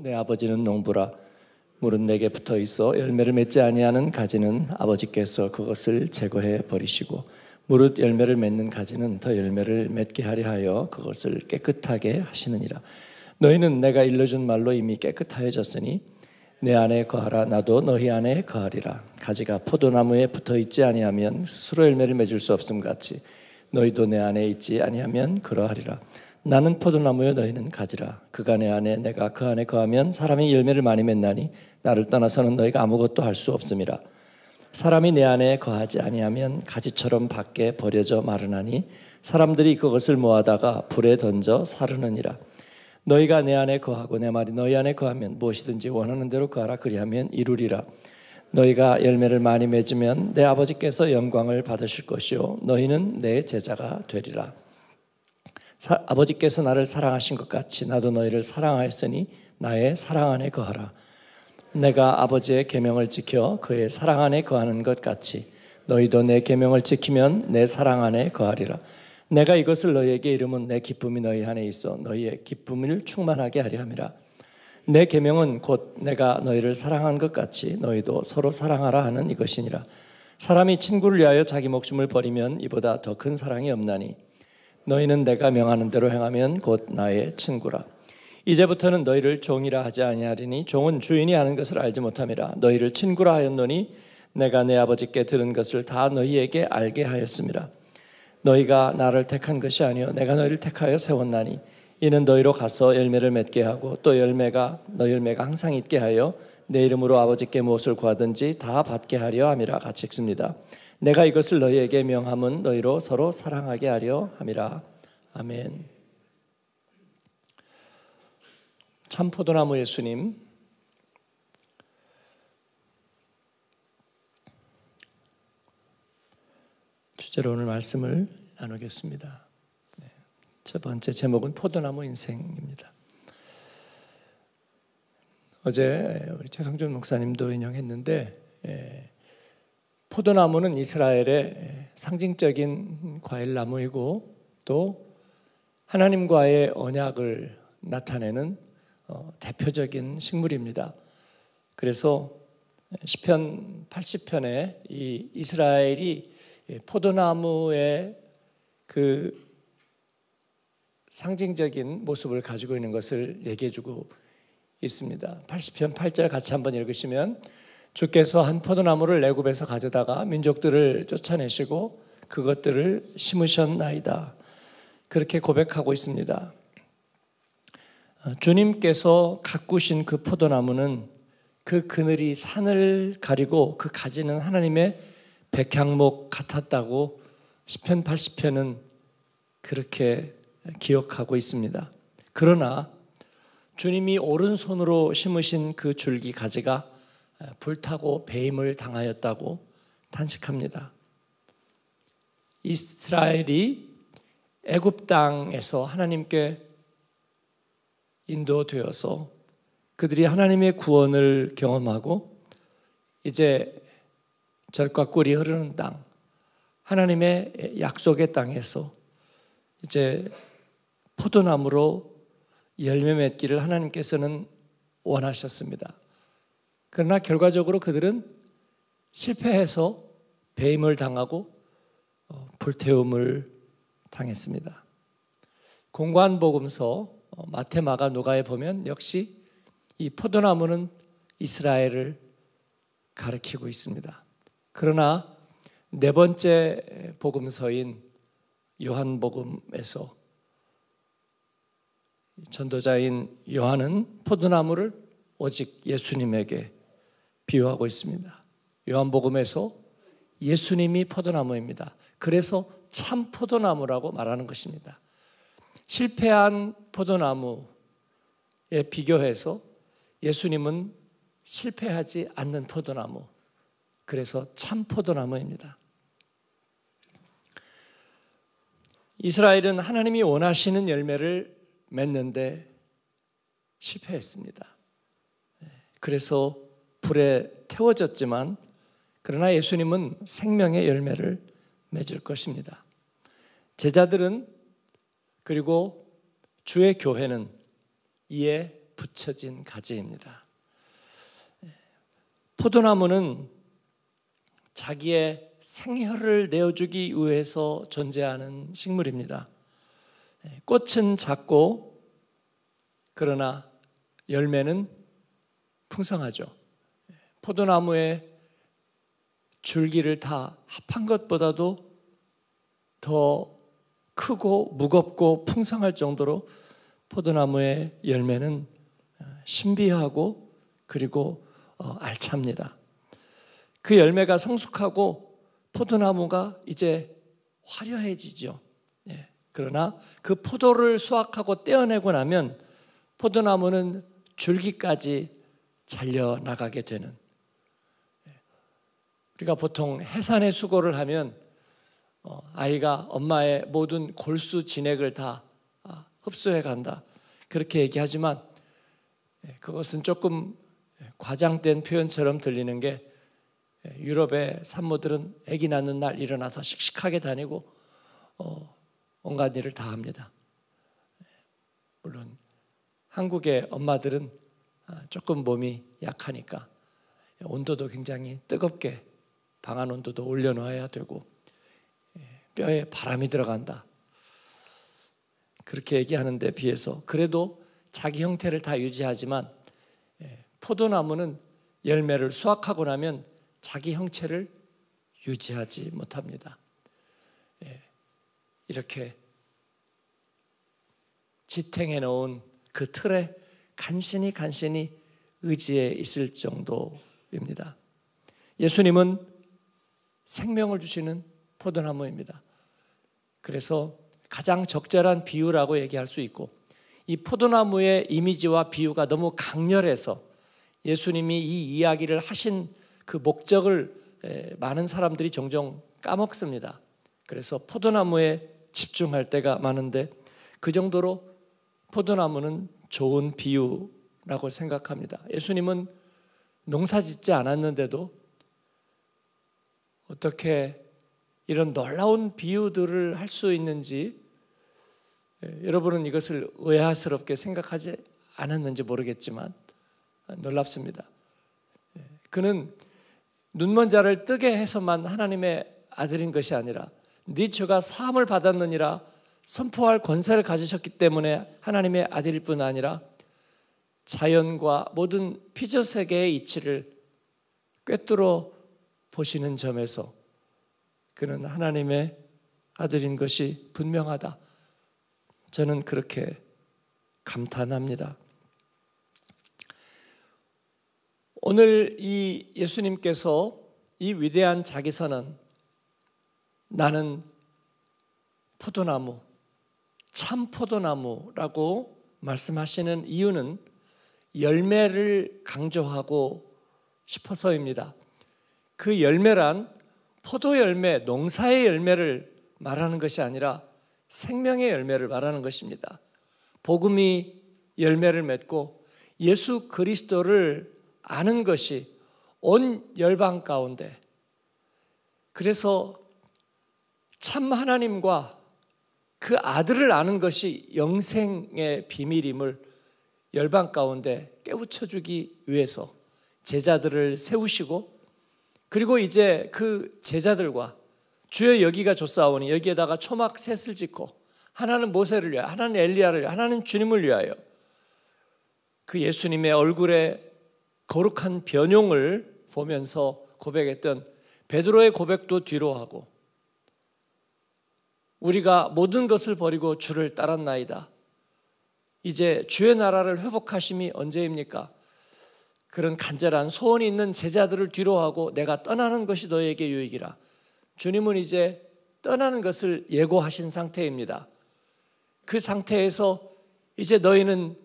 내 아버지는 농부라. 물은 내게 붙어 있어 열매를 맺지 아니하는 가지는 아버지께서 그것을 제거해 버리시고, 무릇 열매를 맺는 가지는 더 열매를 맺게 하려 하여 그것을 깨끗하게 하시느니라. 너희는 내가 일러준 말로 이미 깨끗하여졌으니 내 안에 거하라. 나도 너희 안에 거하리라. 가지가 포도나무에 붙어 있지 아니하면 스스로 열매를 맺을 수 없음 같이 너희도 내 안에 있지 아니하면 그러하리라. 나는 포도나무요 너희는 가지라. 그가 내 안에 내가 그 안에 거하면 사람이 열매를 많이 맺나니 나를 떠나서는 너희가 아무것도 할 수 없음이라. 사람이 내 안에 거하지 아니하면 가지처럼 밖에 버려져 마르나니 사람들이 그것을 모아다가 불에 던져 사르느니라. 너희가 내 안에 거하고 내 말이 너희 안에 거하면 무엇이든지 원하는 대로 거하라. 그리하면 이루리라. 너희가 열매를 많이 맺으면 내 아버지께서 영광을 받으실 것이요 너희는 내 제자가 되리라. 아버지께서 나를 사랑하신 것 같이 나도 너희를 사랑하였으니 나의 사랑 안에 거하라. 내가 아버지의 계명을 지켜 그의 사랑 안에 거하는 것 같이 너희도 내 계명을 지키면 내 사랑 안에 거하리라. 내가 이것을 너희에게 이름은 내 기쁨이 너희 안에 있어 너희의 기쁨을 충만하게 하려 함이라. 내 계명은 곧 내가 너희를 사랑한 것 같이 너희도 서로 사랑하라 하는 이것이니라. 사람이 친구를 위하여 자기 목숨을 버리면 이보다 더 큰 사랑이 없나니 너희는 내가 명하는 대로 행하면 곧 나의 친구라. 이제부터는 너희를 종이라 하지 아니하리니 종은 주인이 하는 것을 알지 못함이라. 너희를 친구라 하였노니 내가 내 아버지께 들은 것을 다 너희에게 알게 하였음이라. 너희가 나를 택한 것이 아니요 내가 너희를 택하여 세웠나니 이는 너희로 가서 열매를 맺게 하고 또 너 열매가 항상 있게 하여 내 이름으로 아버지께 무엇을 구하든지 다 받게 하려 함이라. 같이 읽습니다. 내가 이것을 너희에게 명함은 너희로 서로 사랑하게 하려 함이라. 아멘. 참 포도나무 예수님, 주제로 오늘 말씀을 나누겠습니다. 첫 번째 제목은 포도나무 인생입니다. 어제 우리 최성준 목사님도 인용했는데 포도나무는 이스라엘의 상징적인 과일나무이고 또 하나님과의 언약을 나타내는 대표적인 식물입니다. 그래서 시편 80편에 이 이스라엘이 포도나무의 그 상징적인 모습을 가지고 있는 것을 얘기해주고 있습니다. 80편 8절 같이 한번 읽으시면 주께서 한 포도나무를 애굽에서 가져다가 민족들을 쫓아내시고 그것들을 심으셨나이다. 그렇게 고백하고 있습니다. 주님께서 가꾸신 그 포도나무는 그 그늘이 산을 가리고 그 가지는 하나님의 백향목 같았다고 시편 80편은 그렇게 기억하고 있습니다. 그러나 주님이 오른손으로 심으신 그 줄기 가지가 불타고 배임을 당하였다고 탄식합니다. 이스라엘이 애굽 땅에서 하나님께 인도되어서 그들이 하나님의 구원을 경험하고 이제 젖과 꿀이 흐르는 땅, 하나님의 약속의 땅에서 이제 포도나무로 열매 맺기를 하나님께서는 원하셨습니다. 그러나 결과적으로 그들은 실패해서 배임을 당하고 불태움을 당했습니다. 공관복음서 마태, 마가, 누가에 보면 역시 이 포도나무는 이스라엘을 가리키고 있습니다. 그러나 네 번째 복음서인 요한복음에서 전도자인 요한은 포도나무를 오직 예수님에게 비유하고 있습니다. 요한복음에서 예수님이 포도나무입니다. 그래서 참 포도나무라고 말하는 것입니다. 실패한 포도나무에 비교해서 예수님은 실패하지 않는 포도나무, 그래서 참 포도나무입니다. 이스라엘은 하나님이 원하시는 열매를 맺는데 실패했습니다. 그래서 불에 태워졌지만 그러나 예수님은 생명의 열매를 맺을 것입니다. 제자들은 그리고 주의 교회는 이에 붙여진 가지입니다. 포도나무는 자기의 생혈을 내어주기 위해서 존재하는 식물입니다. 꽃은 작고 그러나 열매는 풍성하죠. 포도나무의 줄기를 다 합한 것보다도 더 크고 무겁고 풍성할 정도로 포도나무의 열매는 신비하고 그리고 알찹니다. 그 열매가 성숙하고 포도나무가 이제 화려해지죠. 그러나 그 포도를 수확하고 떼어내고 나면 포도나무는 줄기까지 잘려나가게 되는, 우리가 보통 해산의 수고를 하면 아이가 엄마의 모든 골수 진액을 다 흡수해 간다 그렇게 얘기하지만 그것은 조금 과장된 표현처럼 들리는 게 유럽의 산모들은 아기 낳는 날 일어나서 씩씩하게 다니고 온갖 일을 다 합니다. 물론 한국의 엄마들은 조금 몸이 약하니까 온도도 굉장히 뜨겁게 방안 온도도 올려놓아야 되고 뼈에 바람이 들어간다 그렇게 얘기하는 데 비해서 그래도 자기 형태를 다 유지하지만 포도나무는 열매를 수확하고 나면 자기 형체를 유지하지 못합니다. 이렇게 지탱해 놓은 그 틀에 간신히 의지해 있을 정도입니다. 예수님은 생명을 주시는 포도나무입니다. 그래서 가장 적절한 비유라고 얘기할 수 있고, 이 포도나무의 이미지와 비유가 너무 강렬해서 예수님이 이 이야기를 하신 그 목적을 많은 사람들이 종종 까먹습니다. 그래서 포도나무에 집중할 때가 많은데 그 정도로 포도나무는 좋은 비유라고 생각합니다. 예수님은 농사 짓지 않았는데도 어떻게 이런 놀라운 비유들을 할 수 있는지 여러분은 이것을 의아스럽게 생각하지 않았는지 모르겠지만 놀랍습니다. 그는 눈먼 자를 뜨게 해서만 하나님의 아들인 것이 아니라 네 죄가 사함을 받았느니라 선포할 권세를 가지셨기 때문에 하나님의 아들일 뿐 아니라 자연과 모든 피조세계의 이치를 꿰뚫어 보시는 점에서 그는 하나님의 아들인 것이 분명하다. 저는 그렇게 감탄합니다. 오늘 이 예수님께서 이 위대한 자기선언, 나는 포도나무, 참 포도나무라고 말씀하시는 이유는 열매를 강조하고 싶어서입니다. 그 열매란 포도 열매, 농사의 열매를 말하는 것이 아니라 생명의 열매를 말하는 것입니다. 복음이 열매를 맺고 예수 그리스도를 아는 것이 온 열방 가운데, 그래서 참 하나님과 그 아들을 아는 것이 영생의 비밀임을 열방 가운데 깨우쳐주기 위해서 제자들을 세우시고, 그리고 이제 그 제자들과 주여 여기가 좋사오니 여기에다가 초막 셋을 짓고 하나는 모세를 위하여, 하나는 엘리야를 위하여, 하나는 주님을 위하여 그 예수님의 얼굴에 거룩한 변용을 보면서 고백했던 베드로의 고백도 뒤로 하고, 우리가 모든 것을 버리고 주를 따랐나이다. 이제 주의 나라를 회복하심이 언제입니까? 그런 간절한 소원이 있는 제자들을 뒤로 하고 내가 떠나는 것이 너에게 유익이라. 주님은 이제 떠나는 것을 예고하신 상태입니다. 그 상태에서 이제 너희는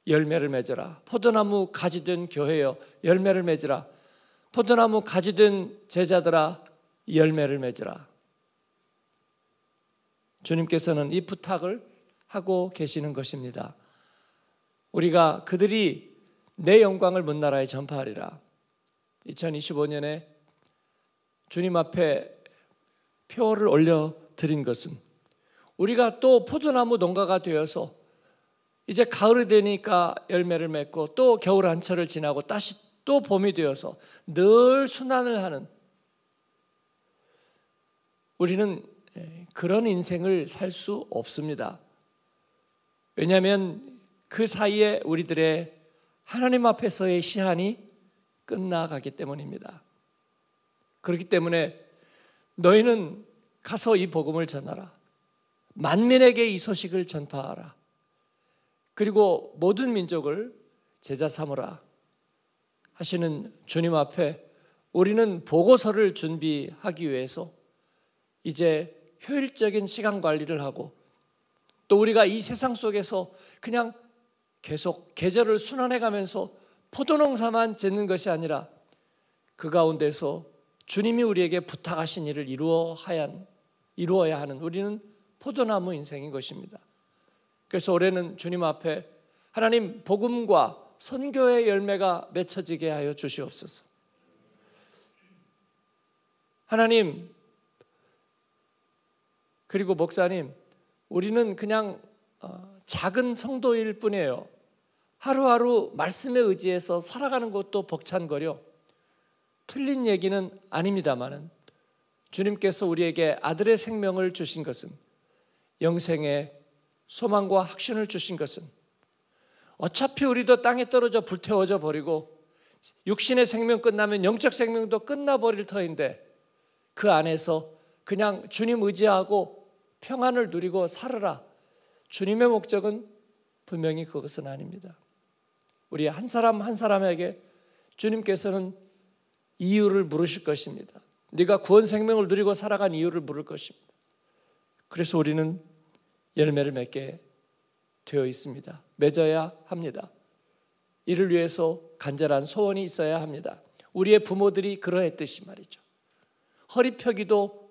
열매를 맺어라. 포도나무 가지 된 교회여 열매를 맺으라. 포도나무 가지 된 제자들아 열매를 맺으라. 주님께서는 이 부탁을 하고 계시는 것입니다. 우리가 그들이 내 영광을 문 나라에 전파하리라. 2025년에 주님 앞에 표를 올려드린 것은 우리가 또 포도나무 농가가 되어서 이제 가을이 되니까 열매를 맺고 또 겨울 한철을 지나고 다시 또 봄이 되어서 늘 순환을 하는, 우리는 그런 인생을 살 수 없습니다. 왜냐하면 그 사이에 우리들의 하나님 앞에서의 시한이 끝나가기 때문입니다. 그렇기 때문에 너희는 가서 이 복음을 전하라. 만민에게 이 소식을 전파하라. 그리고 모든 민족을 제자 삼으라 하시는 주님 앞에 우리는 보고서를 준비하기 위해서 이제 효율적인 시간 관리를 하고, 또 우리가 이 세상 속에서 그냥 계속 계절을 순환해 가면서 포도농사만 짓는 것이 아니라 그 가운데서 주님이 우리에게 부탁하신 일을 이루어야 하는 우리는 포도나무 인생인 것입니다. 그래서 올해는 주님 앞에 하나님 복음과 선교의 열매가 맺혀지게 하여 주시옵소서. 하나님, 그리고 목사님, 우리는 그냥 작은 성도일 뿐이에요. 하루하루 말씀에 의지해서 살아가는 것도 벅찬거려. 틀린 얘기는 아닙니다마는 주님께서 우리에게 아들의 생명을 주신 것은, 영생의 소망과 확신을 주신 것은, 어차피 우리도 땅에 떨어져 불태워져 버리고 육신의 생명 끝나면 영적 생명도 끝나버릴 터인데, 그 안에서 그냥 주님 의지하고 평안을 누리고 살아라. 주님의 목적은 분명히 그것은 아닙니다. 우리 한 사람 한 사람에게 주님께서는 이유를 물으실 것입니다. 네가 구원 생명을 누리고 살아간 이유를 물을 것입니다. 그래서 우리는 열매를 맺게 되어 있습니다. 맺어야 합니다. 이를 위해서 간절한 소원이 있어야 합니다. 우리의 부모들이 그러했듯이 말이죠. 허리 펴기도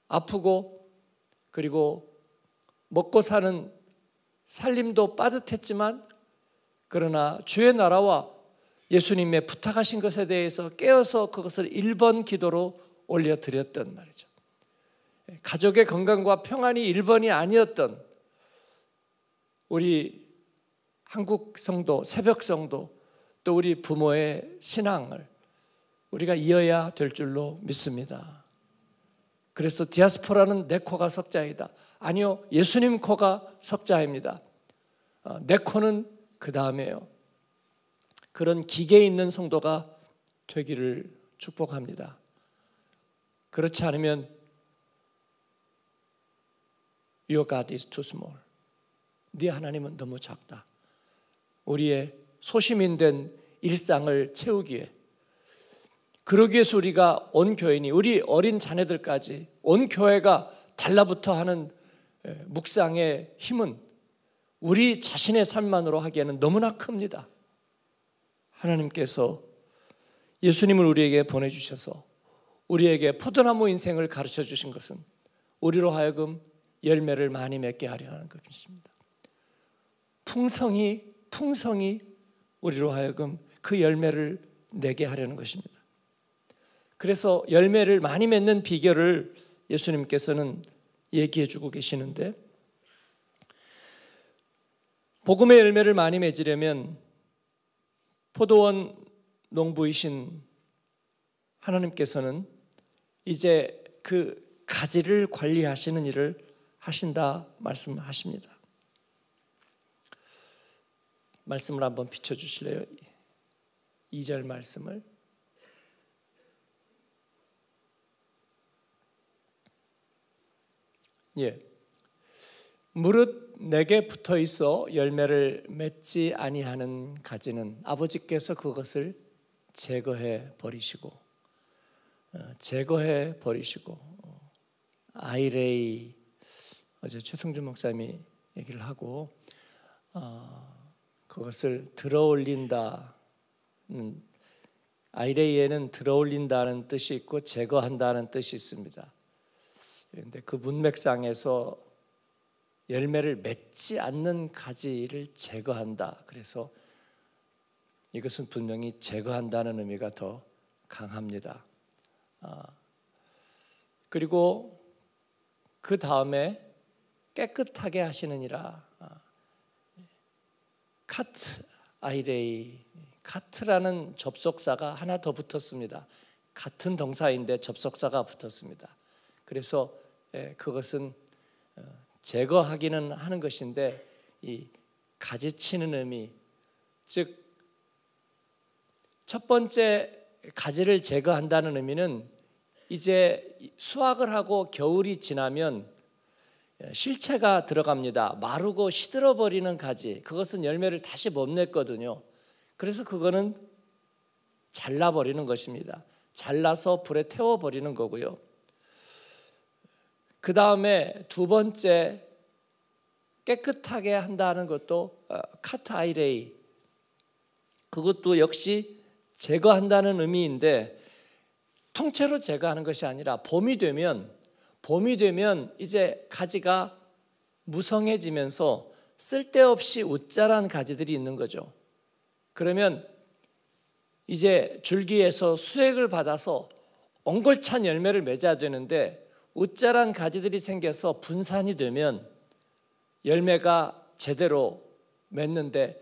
아프고, 그리고 먹고 사는 살림도 빠듯했지만, 그러나 주의 나라와 예수님의 부탁하신 것에 대해서 깨어서 그것을 1번 기도로 올려드렸던 말이죠. 가족의 건강과 평안이 1번이 아니었던 우리 한국 성도, 새벽 성도, 또 우리 부모의 신앙을 우리가 이어야 될 줄로 믿습니다. 그래서 디아스포라는 내 코가 석자이다. 아니요, 예수님 코가 석자입니다. 내 코는 그 다음에요. 그런 기계에 있는 성도가 되기를 축복합니다. 그렇지 않으면 Your God is too small. 네 하나님은 너무 작다. 우리의 소시민된 일상을 채우기 위해, 그러기 위해서 우리가 온 교인이, 우리 어린 자녀들까지 온 교회가 달라붙어 하는 묵상의 힘은 우리 자신의 삶만으로 하기에는 너무나 큽니다. 하나님께서 예수님을 우리에게 보내주셔서 우리에게 포도나무 인생을 가르쳐 주신 것은 우리로 하여금 열매를 많이 맺게 하려 하는 것입니다. 풍성히 우리로 하여금 그 열매를 내게 하려는 것입니다. 그래서 열매를 많이 맺는 비결을 예수님께서는 얘기해 주고 계시는데, 복음의 열매를 많이 맺으려면 포도원 농부이신 하나님께서는 이제 그 가지를 관리하시는 일을 하신다 말씀하십니다. 말씀을 한번 비춰주실래요? 2절 말씀을. 무릇 내게 붙어 있어 열매를 맺지 아니하는 가지는 아버지께서 그것을 제거해 버리시고 아이레이, 어제 최성준 목사님이 얘기를 하고 그것을 들어올린다. 아이레이에는 들어올린다는 뜻이 있고 제거한다는 뜻이 있습니다. 그런데 그 문맥상에서 열매를 맺지 않는 가지를 제거한다. 그래서 이것은 분명히 제거한다는 의미가 더 강합니다. 그리고 그 다음에 깨끗하게 하시느니라. 카트 아이레이, 카트라는 접속사가 하나 더 붙었습니다. 같은 동사인데 접속사가 붙었습니다. 그래서 그것은 제거하기는 하는 것인데 이 가지치는 의미, 즉 첫 번째 가지를 제거한다는 의미는 이제 수확을 하고 겨울이 지나면 실체가 들어갑니다. 마르고 시들어버리는 가지, 그것은 열매를 다시 못 냈거든요. 그래서 그거는 잘라버리는 것입니다. 잘라서 불에 태워버리는 거고요. 그 다음에 두 번째 깨끗하게 한다는 것도 카트 아이레이, 그것도 역시 제거한다는 의미인데 통째로 제거하는 것이 아니라 봄이 되면 이제 가지가 무성해지면서 쓸데없이 웃자란 가지들이 있는 거죠. 그러면 이제 줄기에서 수액을 받아서 옹골찬 열매를 맺어야 되는데 웃자란 가지들이 생겨서 분산이 되면 열매가 제대로 맺는데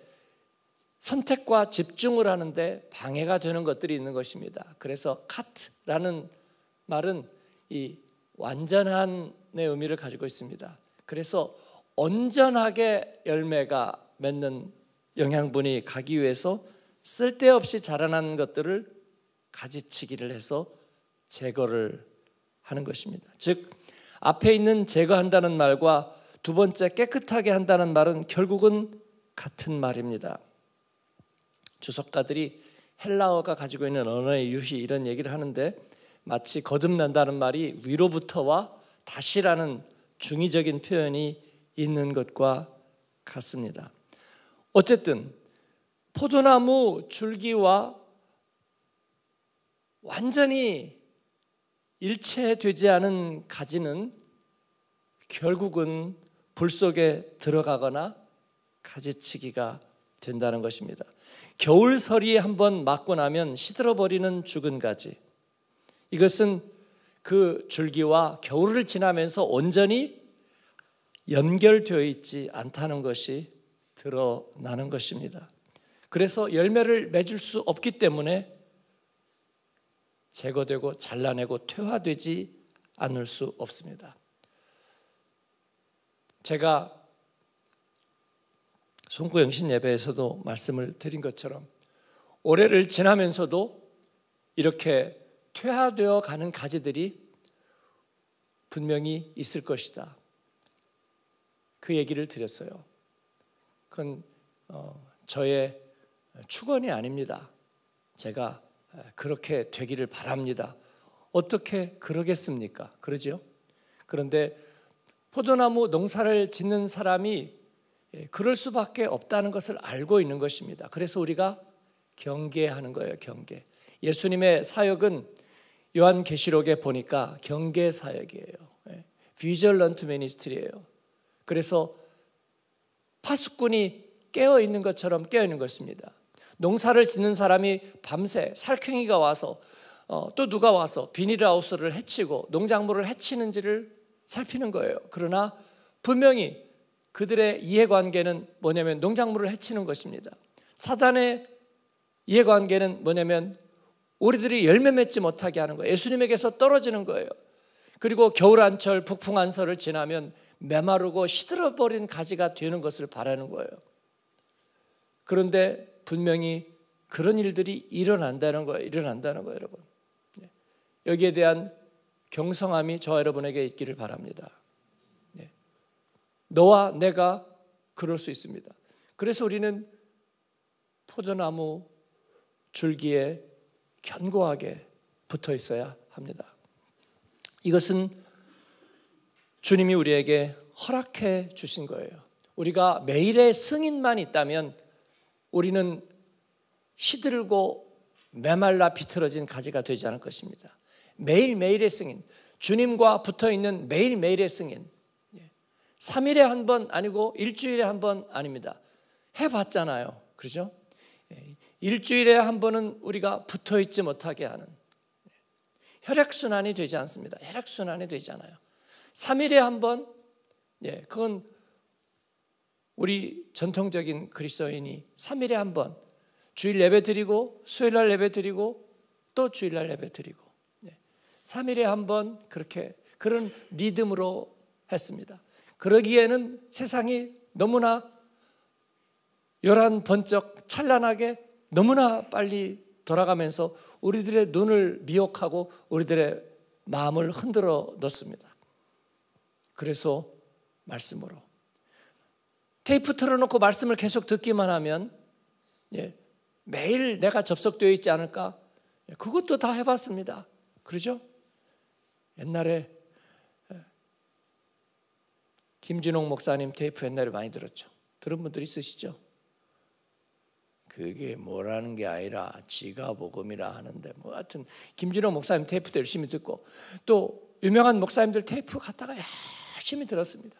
선택과 집중을 하는데 방해가 되는 것들이 있는 것입니다. 그래서 카트라는 말은 이 완전한의 의미를 가지고 있습니다. 그래서 온전하게 열매가 맺는 영양분이 가기 위해서 쓸데없이 자라난 것들을 가지치기를 해서 제거를 하는 것입니다. 즉 앞에 있는 제거한다는 말과 두 번째 깨끗하게 한다는 말은 결국은 같은 말입니다. 주석가들이 헬라어가 가지고 있는 언어의 유희, 이런 얘기를 하는데 마치 거듭난다는 말이 위로부터와 다시라는 중의적인 표현이 있는 것과 같습니다. 어쨌든 포도나무 줄기와 완전히 일체되지 않은 가지는 결국은 불 속에 들어가거나 가지치기가 된다는 것입니다. 겨울설이 한번 맞고 나면 시들어버리는 죽은 가지, 이것은 그 줄기와 겨울을 지나면서 온전히 연결되어 있지 않다는 것이 드러나는 것입니다. 그래서 열매를 맺을 수 없기 때문에 제거되고 잘라내고 퇴화되지 않을 수 없습니다. 제가 송구영신 예배에서도 말씀을 드린 것처럼 올해를 지나면서도 이렇게 퇴화되어 가는 가지들이 분명히 있을 것이다, 그 얘기를 드렸어요. 그건 저의 축원이 아닙니다. 제가 그렇게 되기를 바랍니다. 어떻게 그러겠습니까? 그러죠? 그런데 포도나무 농사를 짓는 사람이 그럴 수밖에 없다는 것을 알고 있는 것입니다. 그래서 우리가 경계하는 거예요. 경계. 예수님의 사역은 요한계시록에 보니까 경계 사역이에요. Vigilant Ministry예요. 그래서 파수꾼이 깨어 있는 것처럼 깨어 있는 것입니다. 농사를 짓는 사람이 밤새 살쾡이가 와서 또 누가 와서 비닐하우스를 해치고 농작물을 해치는지를 살피는 거예요. 그러나 분명히 그들의 이해관계는 뭐냐면 농작물을 해치는 것입니다. 사단의 이해관계는 뭐냐면 우리들이 열매 맺지 못하게 하는 거예요. 예수님에게서 떨어지는 거예요. 그리고 겨울한철 북풍한설을 지나면 메마르고 시들어버린 가지가 되는 것을 바라는 거예요. 그런데 분명히 그런 일들이 일어난다는 거예요. 여러분. 여기에 대한 경성함이 저와 여러분에게 있기를 바랍니다. 너와 내가 그럴 수 있습니다. 그래서 우리는 포도나무 줄기에 견고하게 붙어 있어야 합니다. 이것은 주님이 우리에게 허락해 주신 거예요. 우리가 매일의 승인만 있다면 우리는 시들고 메말라 비틀어진 가지가 되지 않을 것입니다. 매일매일의 승인, 주님과 붙어있는 매일매일의 승인, 3일에 한 번 아니고 일주일에 한 번 아닙니다. 해봤잖아요. 그렇죠? 일주일에 한 번은 우리가 붙어있지 못하게 하는, 혈액순환이 되지 않습니다. 혈액순환이 되지 않아요. 3일에 한 번, 그건 우리 전통적인 그리스도인이 3일에 한 번 주일 예배 드리고 수요일날 예배 드리고 또 주일날 예배 드리고 3일에 한 번 그렇게 그런 리듬으로 했습니다. 그러기에는 세상이 너무나 요란 번쩍 찬란하게 너무나 빨리 돌아가면서 우리들의 눈을 미혹하고 우리들의 마음을 흔들어 놓습니다. 그래서 말씀으로 테이프 틀어놓고 말씀을 계속 듣기만 하면 매일 내가 접속되어 있지 않을까? 그것도 다 해봤습니다. 그러죠? 옛날에 김진홍 목사님 테이프 옛날에 많이 들었죠. 들은 분들 있으시죠? 그게 뭐라는 게 아니라 지가 복음이라 하는데 뭐 하여튼 김진홍 목사님 테이프도 열심히 듣고 또 유명한 목사님들 테이프 갖다가 열심히 들었습니다.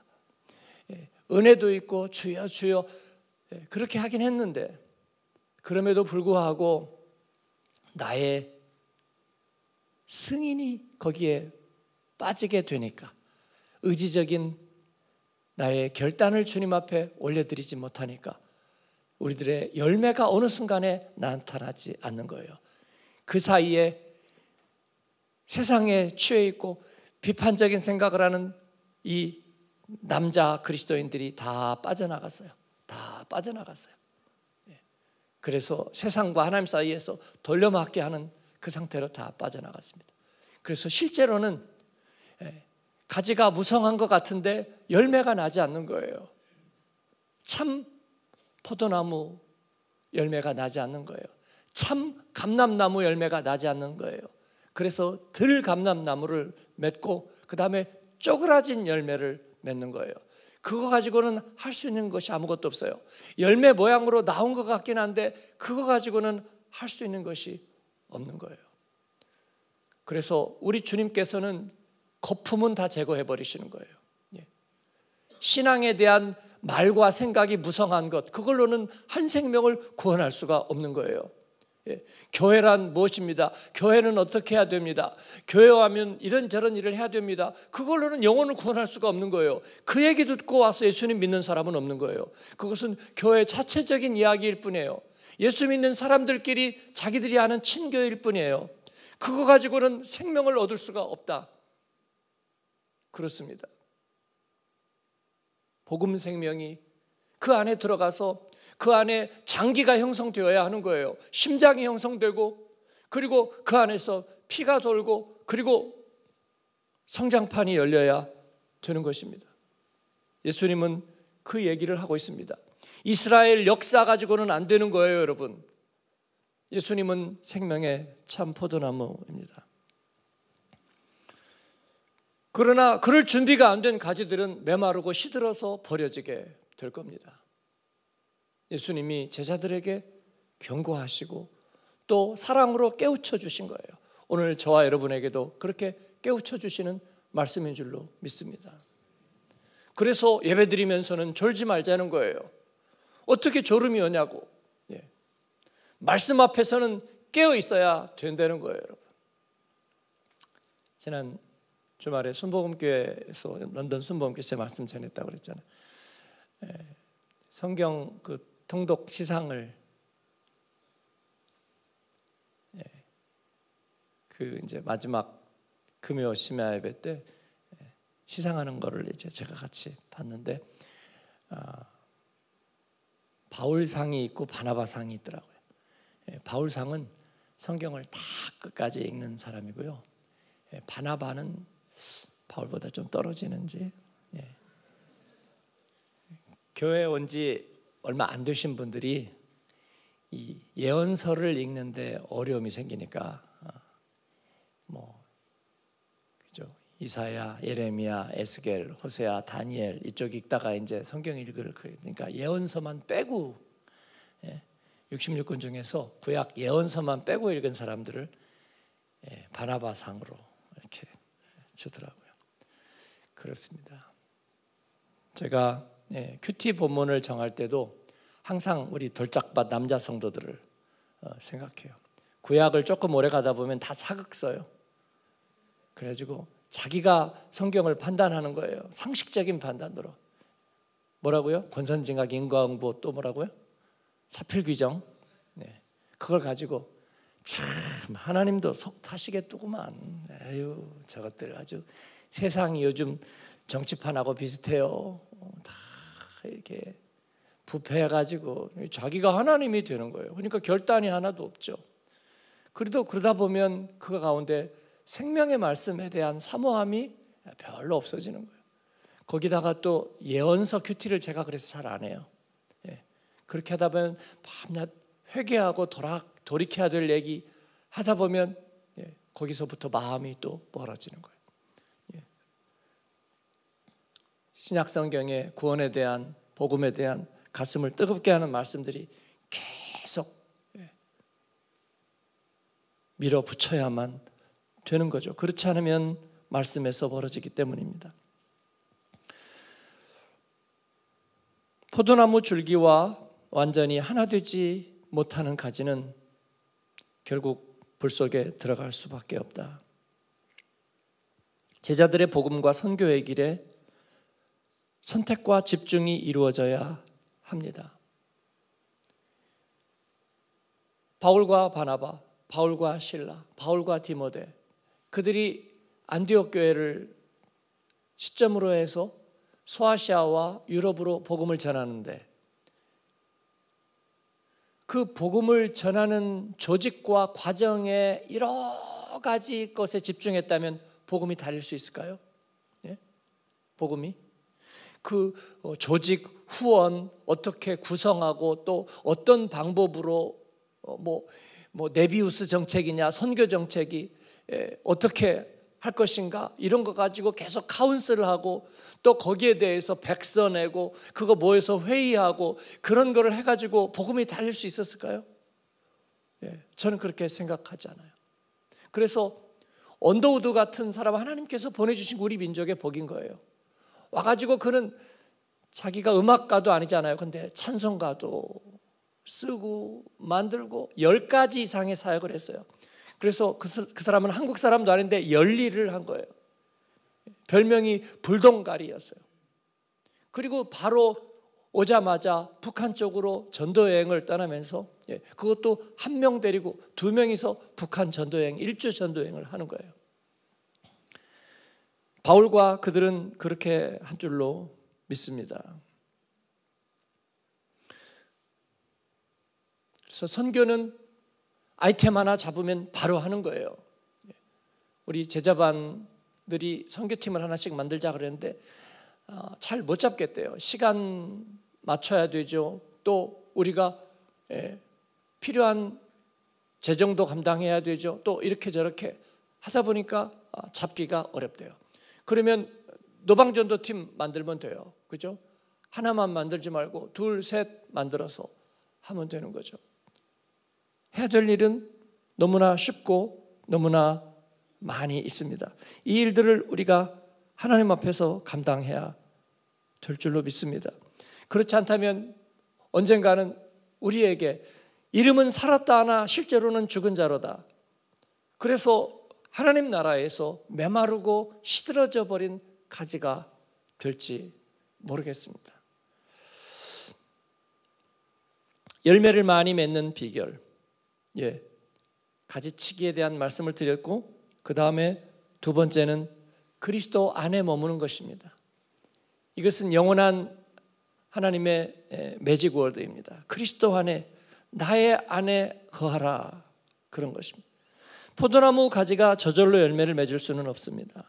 은혜도 있고 주여 주여 그렇게 하긴 했는데 그럼에도 불구하고 나의 승인이 거기에 빠지게 되니까 의지적인 나의 결단을 주님 앞에 올려드리지 못하니까 우리들의 열매가 어느 순간에 나타나지 않는 거예요. 그 사이에 세상에 취해 있고 비판적인 생각을 하는 이 남자 그리스도인들이 다 빠져나갔어요. 다 빠져나갔어요. 그래서 세상과 하나님 사이에서 돌려막기 하는 그 상태로 다 빠져나갔습니다. 그래서 실제로는 가지가 무성한 것 같은데 열매가 나지 않는 거예요. 참 포도나무 열매가 나지 않는 거예요. 참 감람나무 열매가 나지 않는 거예요. 그래서 들 감람나무를 맺고 그 다음에 쪼그라진 열매를 맺는 거예요. 그거 가지고는 할 수 있는 것이 아무것도 없어요. 열매 모양으로 나온 것 같긴 한데 그거 가지고는 할 수 있는 것이 없는 거예요. 그래서 우리 주님께서는 거품은 다 제거해 버리시는 거예요. 신앙에 대한 말과 생각이 무성한 것, 그걸로는 한 생명을 구원할 수가 없는 거예요. 교회란 무엇입니다? 교회는 어떻게 해야 됩니다? 교회 하면 이런저런 일을 해야 됩니다. 그걸로는 영혼을 구원할 수가 없는 거예요. 그 얘기 듣고 와서 예수님 믿는 사람은 없는 거예요. 그것은 교회 자체적인 이야기일 뿐이에요. 예수 믿는 사람들끼리 자기들이 하는 친교일 뿐이에요. 그거 가지고는 생명을 얻을 수가 없다. 그렇습니다. 복음 생명이 그 안에 들어가서 그 안에 장기가 형성되어야 하는 거예요. 심장이 형성되고 그리고 그 안에서 피가 돌고 그리고 성장판이 열려야 되는 것입니다. 예수님은 그 얘기를 하고 있습니다. 이스라엘 역사 가지고는 안 되는 거예요, 여러분. 예수님은 생명의 참 포도나무입니다. 그러나 그럴 준비가 안 된 가지들은 메마르고 시들어서 버려지게 될 겁니다. 예수님이 제자들에게 경고하시고 또 사랑으로 깨우쳐 주신 거예요. 오늘 저와 여러분에게도 그렇게 깨우쳐 주시는 말씀인 줄로 믿습니다. 그래서 예배드리면서는 졸지 말자는 거예요. 어떻게 졸음이 오냐고. 말씀 앞에서는 깨어 있어야 된다는 거예요, 여러분. 지난 주말에 순복음교회에서 런던 순복음교회 말씀 전했다고 그랬잖아요. 성경 그 통독 시상을 그 이제 마지막 금요 심야 예배 때 시상하는 거를 이제 제가 같이 봤는데 바울상이 있고 바나바상이 있더라고요. 바울상은 성경을 다 끝까지 읽는 사람이고요. 바나바는 바울보다 좀 떨어지는지 교회 온 지 얼마 안 되신 분들이 이 예언서를 읽는데 어려움이 생기니까 그죠? 이사야, 예레미야, 에스겔, 호세아, 다니엘 이쪽 읽다가 이제 성경 읽을 그러니까 예언서만 빼고 66권 중에서 구약 예언서만 빼고 읽은 사람들을 바나바상으로 이렇게 주더라고요. 그렇습니다. 제가 큐티 본문을 정할 때도 항상 우리 돌짝밭 남자 성도들을 생각해요. 구약을 조금 오래 가다 보면 다 사극 써요. 그래가지고 자기가 성경을 판단하는 거예요. 상식적인 판단으로. 뭐라고요? 권선징악, 인과응보, 또 뭐라고요? 사필규정. 네. 그걸 가지고 참 하나님도 속 타시겠더구만. 에휴, 저것들 아주 세상이 요즘 정치판하고 비슷해요. 다 이렇게 부패해가지고 자기가 하나님이 되는 거예요. 그러니까 결단이 하나도 없죠. 그래도 그러다 보면 그 가운데 생명의 말씀에 대한 사모함이 별로 없어지는 거예요. 거기다가 또 예언서 큐티를 제가 그래서 잘 안 해요. 예. 그렇게 하다 보면 밤낮 회개하고 돌이켜야 될 얘기 하다 보면 거기서부터 마음이 또 멀어지는 거예요. 신약성경의 구원에 대한, 복음에 대한 가슴을 뜨겁게 하는 말씀들이 계속 밀어붙여야만 되는 거죠. 그렇지 않으면 말씀에서 멀어지기 때문입니다. 포도나무 줄기와 완전히 하나 되지 못하는 가지는 결국 불 속에 들어갈 수밖에 없다. 제자들의 복음과 선교의 길에 선택과 집중이 이루어져야 합니다. 바울과 바나바, 바울과 실라, 바울과 디모데, 그들이 안디옥 교회를 시점으로 해서 소아시아와 유럽으로 복음을 전하는데, 그 복음을 전하는 조직과 과정에 여러 가지 것에 집중했다면 복음이 달릴 수 있을까요? 예? 복음이? 그 조직, 후원 어떻게 구성하고 또 어떤 방법으로 네비우스 정책이냐, 선교 정책이 어떻게 할 것인가, 이런 거 가지고 계속 카운슬을 하고 또 거기에 대해서 백서 내고 그거 모여서 회의하고 그런 거를 해가지고 복음이 달릴 수 있었을까요? 저는 그렇게 생각하지 않아요. 그래서 언더우드 같은 사람 하나님께서 보내주신 우리 민족의 복인 거예요. 와가지고 그는 자기가 음악가도 아니잖아요. 근데 찬송가도 쓰고 만들고 10가지 이상의 사역을 했어요. 그래서 그 사람은 한국 사람도 아닌데 열일을 한 거예요. 별명이 불동가리였어요. 그리고 바로 오자마자 북한 쪽으로 전도여행을 떠나면서 그것도 한 명 데리고 2명이서 북한 전도여행, 일주 전도여행을 하는 거예요. 바울과 그들은 그렇게 한 줄로 믿습니다. 그래서 선교는 아이템 하나 잡으면 바로 하는 거예요. 우리 제자반들이 선교팀을 하나씩 만들자 그랬는데 잘 못 잡겠대요. 시간 맞춰야 되죠. 또 우리가 필요한 재정도 감당해야 되죠. 또 이렇게 저렇게 하다 보니까 잡기가 어렵대요. 그러면 노방전도팀 만들면 돼요. 그죠? 하나만 만들지 말고 2, 3 만들어서 하면 되는 거죠. 해야 될 일은 너무나 쉽고 너무나 많이 있습니다. 이 일들을 우리가 하나님 앞에서 감당해야 될 줄로 믿습니다. 그렇지 않다면 언젠가는 우리에게 이름은 살았다 하나 실제로는 죽은 자로다. 그래서 하나님 나라에서 메마르고 시들어져 버린 가지가 될지 모르겠습니다. 열매를 많이 맺는 비결, 가지치기에 대한 말씀을 드렸고, 그 다음에 2번째는 그리스도 안에 머무는 것입니다. 이것은 영원한 하나님의 매직 워드입니다. 그리스도 안에, 나의 안에 거하라, 그런 것입니다. 포도나무 가지가 저절로 열매를 맺을 수는 없습니다.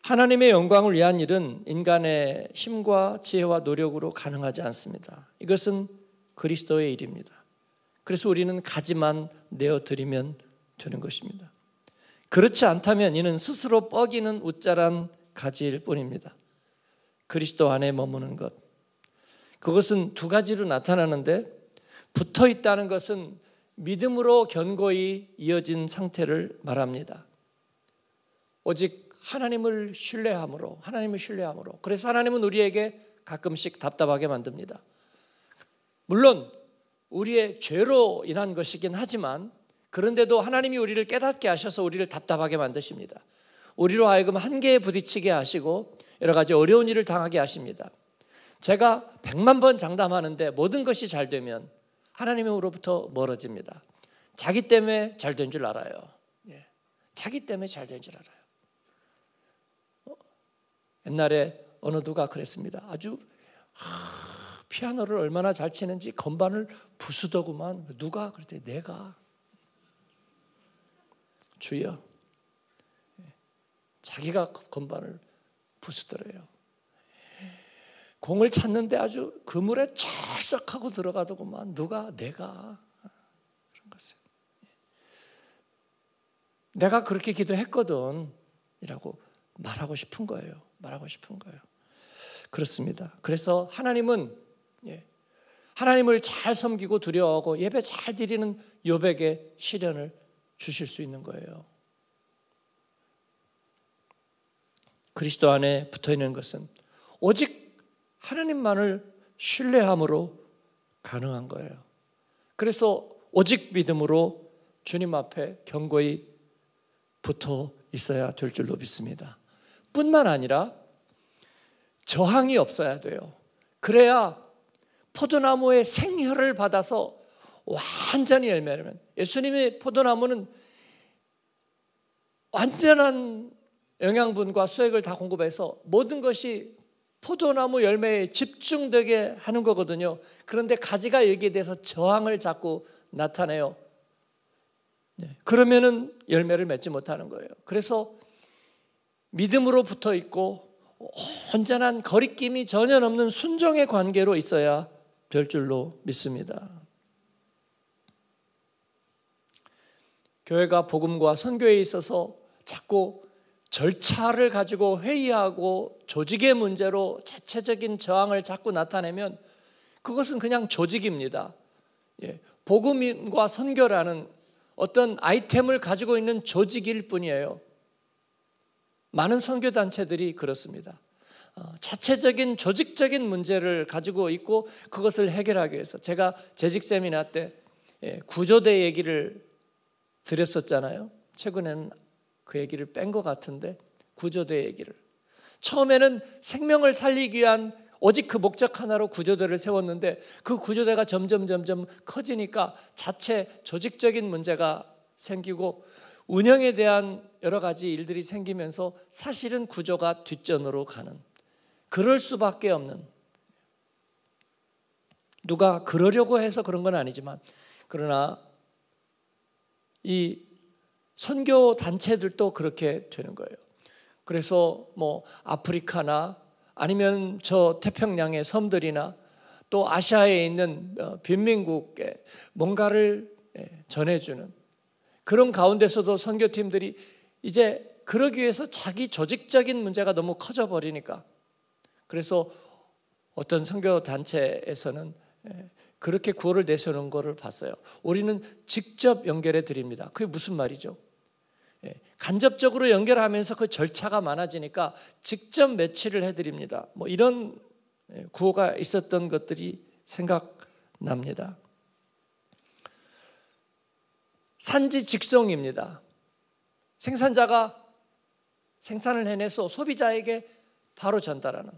하나님의 영광을 위한 일은 인간의 힘과 지혜와 노력으로 가능하지 않습니다. 이것은 그리스도의 일입니다. 그래서 우리는 가지만 내어드리면 되는 것입니다. 그렇지 않다면 이는 스스로 뻐기는 웃자란 가지일 뿐입니다. 그리스도 안에 머무는 것, 그것은 2가지로 나타나는데, 붙어 있다는 것은 믿음으로 견고히 이어진 상태를 말합니다. 오직 하나님을 신뢰함으로. 그래서 하나님은 우리에게 가끔씩 답답하게 만듭니다. 물론 우리의 죄로 인한 것이긴 하지만, 그런데도 하나님이 우리를 깨닫게 하셔서 우리를 답답하게 만드십니다. 우리로 하여금 한계에 부딪히게 하시고 여러 가지 어려운 일을 당하게 하십니다. 제가 100만 번 장담하는데 모든 것이 잘 되면 하나님으로부터 멀어집니다. 자기 때문에 잘 된 줄 알아요. 자기 때문에 잘 된 줄 알아요. 옛날에 어느 누가 그랬습니다. 아주 피아노를 얼마나 잘 치는지 건반을 부수더구만. 누가? 그랬더니 내가. 주여. 자기가 건반을 부수더래요. 공을 찾는데 아주 그물에 찰싹하고 들어가더구만. 누가? 내가. 그런 것을. 내가 그렇게 기도했거든 이라고 말하고 싶은 거예요. 말하고 싶은 거예요. 그렇습니다. 그래서 하나님은 하나님을 잘 섬기고 두려워하고 예배 잘 드리는 욥에게 시련을 주실 수 있는 거예요. 그리스도 안에 붙어있는 것은 오직 하나님만을 신뢰함으로 가능한 거예요. 그래서 오직 믿음으로 주님 앞에 견고히 붙어 있어야 될 줄로 믿습니다. 뿐만 아니라 저항이 없어야 돼요. 그래야 포도나무의 생혈을 받아서 완전히 열매를 맺는, 예수님의 포도나무는 완전한 영양분과 수액을 다 공급해서 모든 것이 포도나무 열매에 집중되게 하는 거거든요. 그런데 가지가 여기에 대해서 저항을 자꾸 나타내요. 그러면은 열매를 맺지 못하는 거예요. 그래서 믿음으로 붙어 있고 온전한 거리낌이 전혀 없는 순종의 관계로 있어야 될 줄로 믿습니다. 교회가 복음과 선교에 있어서 자꾸 절차를 가지고 회의하고 조직의 문제로 자체적인 저항을 자꾸 나타내면 그것은 그냥 조직입니다. 복음과 선교라는 어떤 아이템을 가지고 있는 조직일 뿐이에요. 많은 선교단체들이 그렇습니다. 자체적인 조직적인 문제를 가지고 있고 그것을 해결하기 위해서, 제가 재직 세미나 때 구조대 얘기를 드렸었잖아요. 최근에는 그 얘기를 뺀 것 같은데, 구조대 얘기를. 처음에는 생명을 살리기 위한 오직 그 목적 하나로 구조대를 세웠는데 그 구조대가 점점 커지니까 자체 조직적인 문제가 생기고 운영에 대한 여러 가지 일들이 생기면서 사실은 구조가 뒷전으로 가는, 그럴 수밖에 없는, 누가 그러려고 해서 그런 건 아니지만, 그러나 이 선교 단체들도 그렇게 되는 거예요. 그래서 뭐 아프리카나 아니면 저 태평양의 섬들이나 또 아시아에 있는 빈민국에 뭔가를 전해주는 그런 가운데서도 선교팀들이 이제 그러기 위해서 자기 조직적인 문제가 너무 커져 버리니까, 그래서 어떤 선교단체에서는 그렇게 구호를 내세우는 것을 봤어요. 우리는 직접 연결해 드립니다. 그게 무슨 말이죠? 간접적으로 연결하면서 그 절차가 많아지니까 직접 매치를 해드립니다. 뭐 이런 구호가 있었던 것들이 생각납니다. 산지 직송입니다. 생산자가 생산을 해내서 소비자에게 바로 전달하는,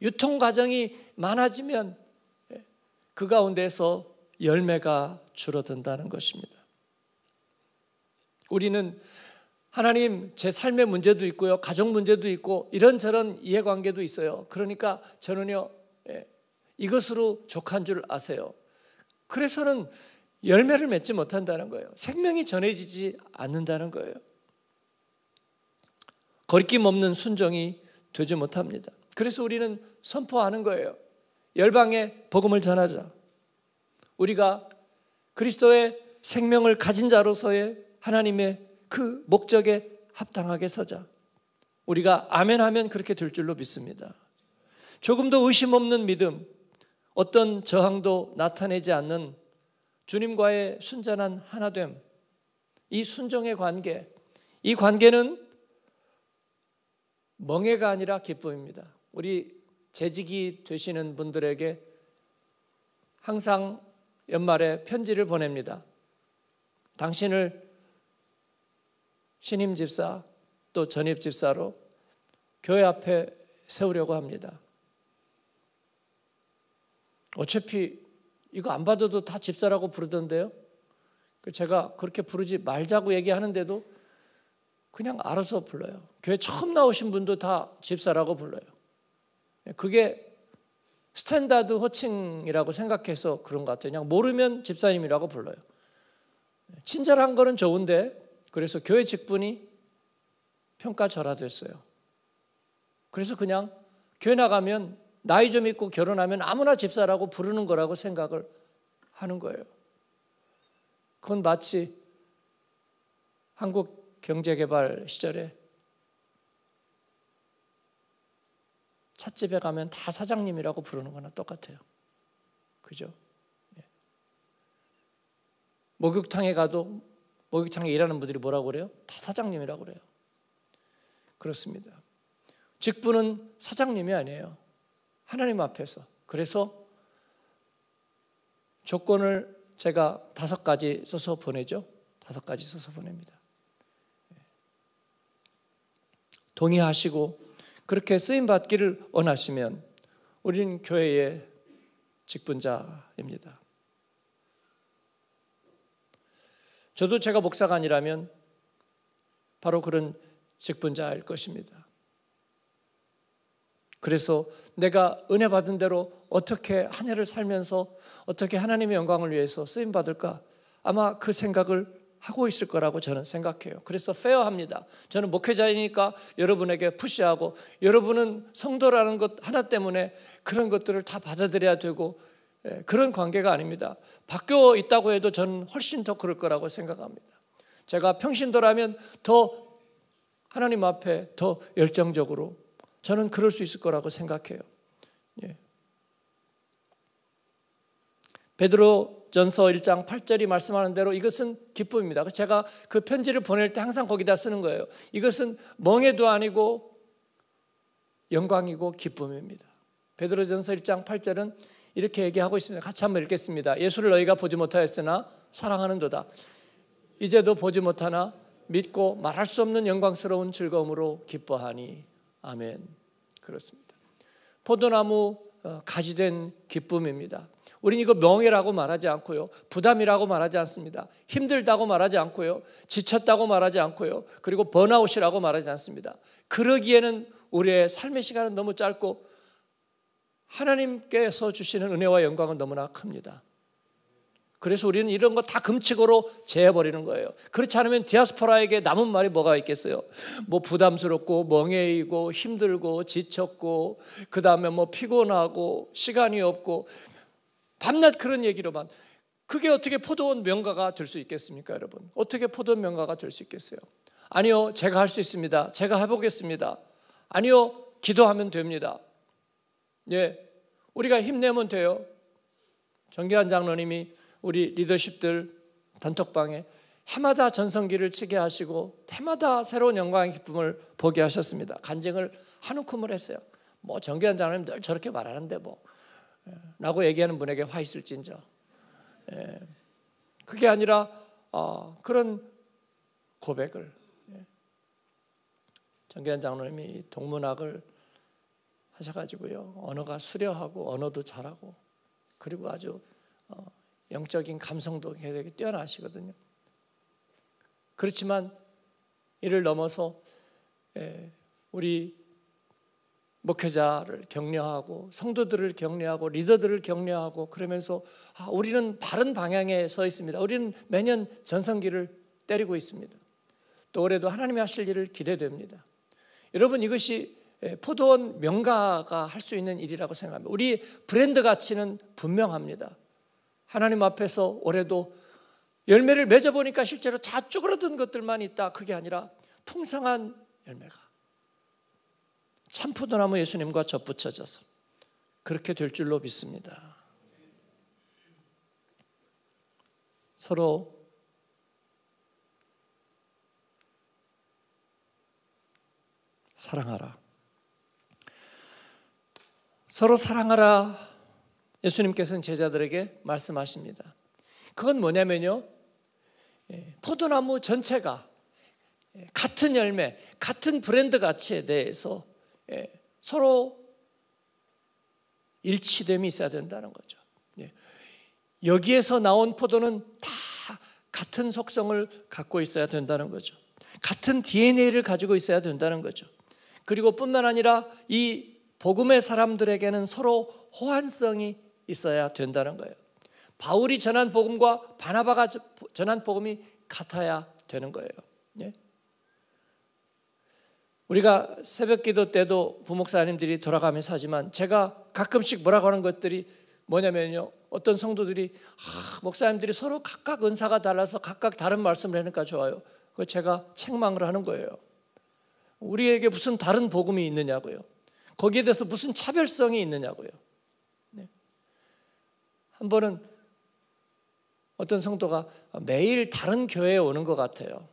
유통 과정이 많아지면 그 가운데서 열매가 줄어든다는 것입니다. 우리는 하나님, 제 삶의 문제도 있고요, 가족 문제도 있고 이런저런 이해관계도 있어요. 그러니까 저는요 이것으로 족한 줄 아세요. 그래서는 열매를 맺지 못한다는 거예요. 생명이 전해지지 않는다는 거예요. 거리낌 없는 순종이 되지 못합니다. 그래서 우리는 선포하는 거예요. 열방에 복음을 전하자. 우리가 그리스도의 생명을 가진 자로서의 하나님의 그 목적에 합당하게 서자. 우리가 아멘 하면 그렇게 될 줄로 믿습니다. 조금도 의심 없는 믿음, 어떤 저항도 나타내지 않는 주님과의 순전한 하나됨, 이 순종의 관계, 이 관계는 멍해가 아니라 기쁨입니다. 우리 재직이 되시는 분들에게 항상 연말에 편지를 보냅니다. 당신을 신임 집사 또 전입 집사로 교회 앞에 세우려고 합니다. 어차피 이거 안 받아도 다 집사라고 부르던데요. 제가 그렇게 부르지 말자고 얘기하는데도 그냥 알아서 불러요. 교회 처음 나오신 분도 다 집사라고 불러요. 그게 스탠다드 호칭이라고 생각해서 그런 것 같아요. 그냥 모르면 집사님이라고 불러요. 친절한 거는 좋은데 그래서 교회 직분이 평가절하됐어요. 그래서 그냥 교회 나가면 나이 좀 있고 결혼하면 아무나 집사라고 부르는 거라고 생각을 하는 거예요. 그건 마치 한국 경제개발 시절에 찻집에 가면 다 사장님이라고 부르는 거나 똑같아요. 그죠? 목욕탕에 가도 목욕탕에 일하는 분들이 뭐라고 그래요? 다 사장님이라고 그래요. 그렇습니다. 직분은 사장님이 아니에요. 하나님 앞에서. 그래서 조건을 제가 5가지 써서 보내죠. 5가지 써서 보냅니다. 동의하시고 그렇게 쓰임받기를 원하시면 우리는 교회의 직분자입니다. 저도 제가 목사가 아니라면 바로 그런 직분자일 것입니다. 그래서 내가 은혜 받은 대로 어떻게 한 해를 살면서 어떻게 하나님의 영광을 위해서 쓰임받을까 아마 그 생각을 하고 있을 거라고 저는 생각해요. 그래서 페어합니다. 저는 목회자이니까 여러분에게 푸시하고 여러분은 성도라는 것 하나 때문에 그런 것들을 다 받아들여야 되고 그런 관계가 아닙니다. 바뀌어 있다고 해도 저는 훨씬 더 그럴 거라고 생각합니다. 제가 평신도라면 더 하나님 앞에 더 열정적으로 저는 그럴 수 있을 거라고 생각해요. 베드로전서 1장 8절이 말씀하는 대로 이것은 기쁨입니다. 제가 그 편지를 보낼 때 항상 거기다 쓰는 거예요. 이것은 멍해도 아니고 영광이고 기쁨입니다. 베드로전서 1장 8절은 이렇게 얘기하고 있습니다. 같이 한번 읽겠습니다. 예수를 너희가 보지 못하였으나 사랑하는도다. 이제도 보지 못하나 믿고 말할 수 없는 영광스러운 즐거움으로 기뻐하니. 아멘. 그렇습니다. 포도나무 가지된 기쁨입니다. 우리는 이거 명예라고 말하지 않고요. 부담이라고 말하지 않습니다. 힘들다고 말하지 않고요. 지쳤다고 말하지 않고요. 그리고 번아웃이라고 말하지 않습니다. 그러기에는 우리의 삶의 시간은 너무 짧고 하나님께서 주시는 은혜와 영광은 너무나 큽니다. 그래서 우리는 이런 거 다 금칙으로 제해버리는 거예요. 그렇지 않으면 디아스포라에게 남은 말이 뭐가 있겠어요? 뭐 부담스럽고 멍해이고 힘들고 지쳤고 그 다음에 뭐 피곤하고 시간이 없고 밤낮 그런 얘기로만 그게 어떻게 포도원 명가가 될 수 있겠습니까, 여러분? 어떻게 포도원 명가가 될 수 있겠어요? 아니요, 제가 할 수 있습니다. 제가 해보겠습니다. 아니요, 기도하면 됩니다. 예, 우리가 힘내면 돼요. 정기환 장로님이 우리 리더십들 단톡방에 해마다 전성기를 치게 하시고 해마다 새로운 영광의 기쁨을 보게 하셨습니다. 간증을 한 움큼을 했어요. 뭐 정기환 장로님 늘 저렇게 말하는데 뭐 라고 얘기하는 분에게 화 있을진저. 그게 아니라 그런 고백을 정기환 장로님이 동문학을 하셔가지고요, 언어가 수려하고 언어도 잘하고 그리고 아주 영적인 감성도 되게 뛰어나시거든요. 그렇지만 이를 넘어서 우리 목회자를 격려하고 성도들을 격려하고 리더들을 격려하고 그러면서 우리는 바른 방향에 서 있습니다. 우리는 매년 전성기를 때리고 있습니다. 또 올해도 하나님이 하실 일을 기대됩니다. 여러분, 이것이 포도원 명가가 할 수 있는 일이라고 생각합니다. 우리 브랜드 가치는 분명합니다. 하나님 앞에서 올해도 열매를 맺어보니까 실제로 다 쭈그러든 것들만 있다. 그게 아니라 풍성한 열매가 참포도나무 예수님과 접붙여져서 그렇게 될 줄로 믿습니다. 서로 사랑하라. 서로 사랑하라. 예수님께서는 제자들에게 말씀하십니다. 그건 뭐냐면요, 포도나무 전체가 같은 열매, 같은 브랜드 가치에 대해서 서로 일치됨이 있어야 된다는 거죠. 여기에서 나온 포도는 다 같은 속성을 갖고 있어야 된다는 거죠. 같은 DNA를 가지고 있어야 된다는 거죠. 그리고 뿐만 아니라 이 복음의 사람들에게는 서로 호환성이 있어야 된다는 거예요. 바울이 전한 복음과 바나바가 전한 복음이 같아야 되는 거예요. 예? 우리가 새벽 기도 때도 부목사님들이 돌아가면서 하지만 제가 가끔씩 뭐라고 하는 것들이 뭐냐면요, 어떤 성도들이 목사님들이 서로 각각 은사가 달라서 각각 다른 말씀을 하니까 좋아요. 그거 제가 책망을 하는 거예요. 우리에게 무슨 다른 복음이 있느냐고요. 거기에 대해서 무슨 차별성이 있느냐고요. 네. 한 번은 어떤 성도가 매일 다른 교회에 오는 것 같아요.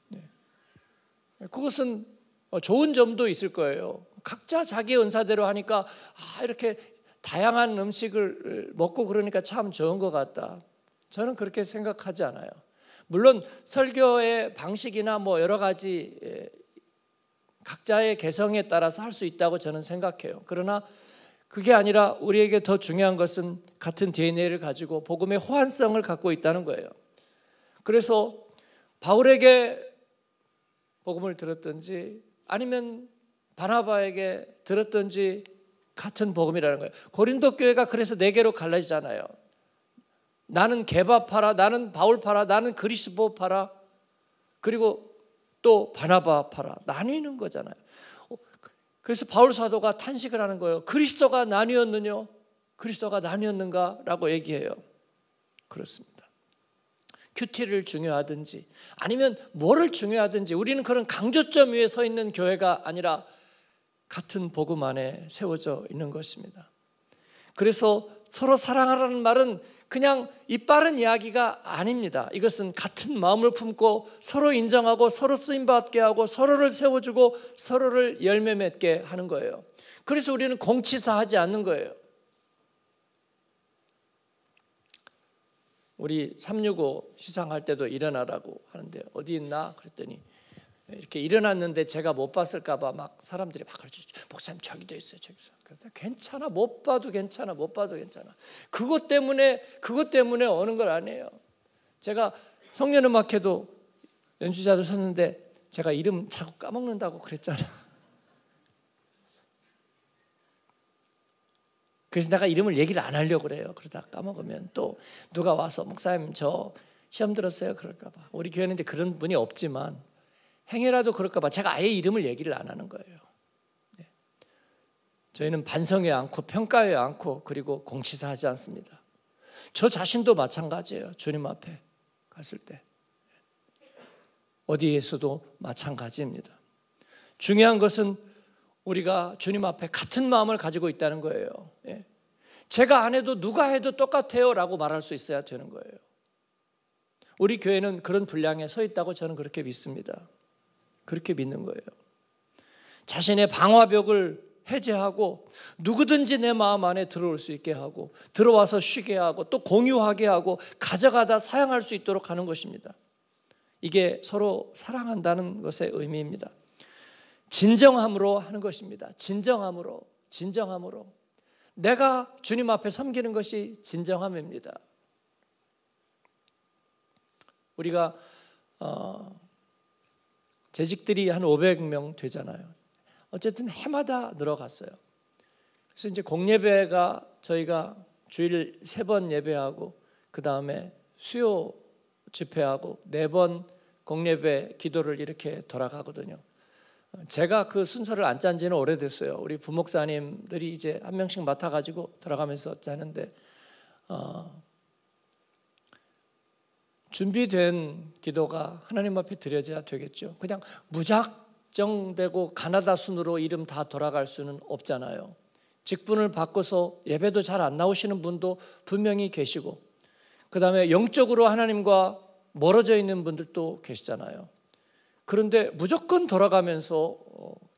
네. 그것은 좋은 점도 있을 거예요. 각자 자기 은사대로 하니까 이렇게 다양한 음식을 먹고 그러니까 참 좋은 것 같다. 저는 그렇게 생각하지 않아요. 물론 설교의 방식이나 뭐 여러 가지 각자의 개성에 따라서 할 수 있다고 저는 생각해요. 그러나 그게 아니라 우리에게 더 중요한 것은 같은 DNA를 가지고 복음의 호환성을 갖고 있다는 거예요. 그래서 바울에게 복음을 들었든지 아니면 바나바에게 들었든지 같은 복음이라는 거예요. 고린도 교회가 그래서 4개로 갈라지잖아요. 나는 게바파라, 나는 바울파라, 나는 그리스도파라, 그리고 또 바나바파라 나뉘는 거잖아요. 그래서 바울 사도가 탄식을 하는 거예요. 그리스도가 나뉘었느냐? 그리스도가 나뉘었는가? 라고 얘기해요. 그렇습니다. 큐티를 중요하든지 아니면 뭐를 중요하든지 우리는 그런 강조점 위에 서 있는 교회가 아니라 같은 복음 안에 세워져 있는 것입니다. 그래서 서로 사랑하라는 말은 그냥 이빠른 이야기가 아닙니다. 이것은 같은 마음을 품고 서로 인정하고 서로 쓰임받게 하고 서로를 세워주고 서로를 열매 맺게 하는 거예요. 그래서 우리는 공치사하지 않는 거예요. 우리 365 시상할 때도 일어나라고 하는데 어디 있나? 그랬더니 이렇게 일어났는데 제가 못 봤을까 봐 막 사람들이 막 그러죠. 목사님 저기도 있어요. 저기 있어요. 그래서 괜찮아. 못 봐도 괜찮아. 못 봐도 괜찮아. 그것 때문에 오는 걸 아니에요. 제가 성년음악회도 연주자들 섰는데 제가 이름 자꾸 까먹는다고 그랬잖아. 그래서 내가 이름을 얘기를 안 하려고 그래요. 그러다 까먹으면 또 누가 와서 목사님 저 시험 들었어요. 그럴까 봐. 우리 교회는 그런 분이 없지만 행여라도 그럴까 봐 제가 아예 이름을 얘기를 안 하는 거예요. 네. 저희는 반성해 않고 평가해 않고 그리고 공치사하지 않습니다. 저 자신도 마찬가지예요. 주님 앞에 갔을 때 어디에서도 마찬가지입니다. 중요한 것은 우리가 주님 앞에 같은 마음을 가지고 있다는 거예요. 예. 제가 안 해도 누가 해도 똑같아요 라고 말할 수 있어야 되는 거예요. 우리 교회는 그런 분량에 서 있다고 저는 그렇게 믿습니다. 그렇게 믿는 거예요. 자신의 방화벽을 해제하고 누구든지 내 마음 안에 들어올 수 있게 하고 들어와서 쉬게 하고 또 공유하게 하고 가져가다 사용할 수 있도록 하는 것입니다. 이게 서로 사랑한다는 것의 의미입니다. 진정함으로 하는 것입니다. 진정함으로 내가 주님 앞에 섬기는 것이 진정함입니다. 우리가 재직들이 한 500명 되잖아요. 어쨌든 해마다 늘어갔어요. 그래서 이제 공예배가 저희가 주일 3번 예배하고 그 다음에 수요 집회하고 4번 공예배 기도를 이렇게 돌아가거든요. 제가 그 순서를 안 짠 지는 오래됐어요. 우리 부목사님들이 이제 한 명씩 맡아가지고 돌아가면서 짜는데 준비된 기도가 하나님 앞에 드려져야 되겠죠. 그냥 무작정되고 가나다 순으로 이름 다 돌아갈 수는 없잖아요. 직분을 바꿔서 예배도 잘 안 나오시는 분도 분명히 계시고 그 다음에 영적으로 하나님과 멀어져 있는 분들도 계시잖아요. 그런데 무조건 돌아가면서